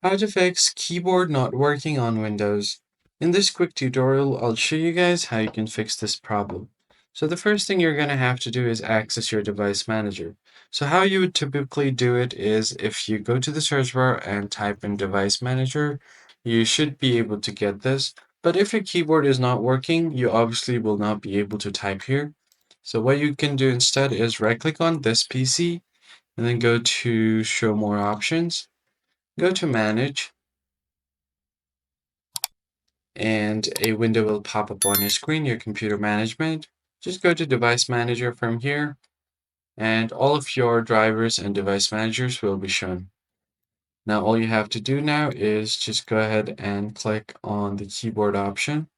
How to fix keyboard not working on Windows. In this quick tutorial, I'll show you guys how you can fix this problem. So the first thing you're going to have to do is access your device manager. So how you would typically do it is if you go to the search bar and type in device manager, you should be able to get this. But if your keyboard is not working, you obviously will not be able to type here. So what you can do instead is right click on this PC and then go to show more options. Go to manage and a window will pop up on your screen, your computer management. Just go to device manager from here and all of your drivers and device managers will be shown. Now all you have to do now is just go ahead and click on the keyboard option.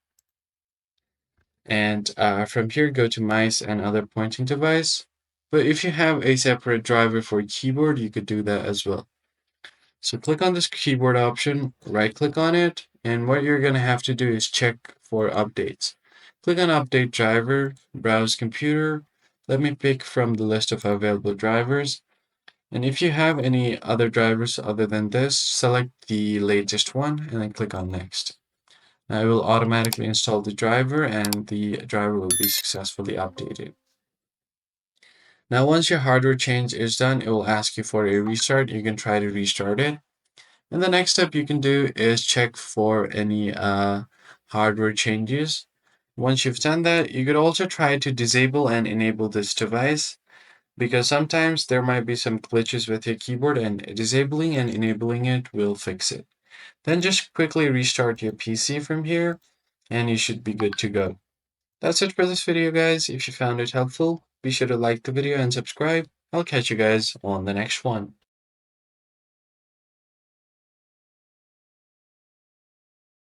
And from here, go to mice and other pointing device. But if you have a separate driver for keyboard, you could do that as well. So click on this keyboard option, right click on it, and what you're going to have to do is check for updates. Click on Update Driver, Browse Computer. Let me pick from the list of available drivers. And if you have any other drivers other than this, select the latest one and then click on Next. Now it will automatically install the driver and the driver will be successfully updated. Now once your hardware change is done, it will ask you for a restart. You can try to restart it. And the next step you can do is check for any hardware changes. Once you've done that, you could also try to disable and enable this device because sometimes there might be some glitches with your keyboard and disabling and enabling it will fix it. Then just quickly restart your PC from here and you should be good to go. That's it for this video, guys. If you found it helpful, be sure to like the video and subscribe. I'll catch you guys on the next one.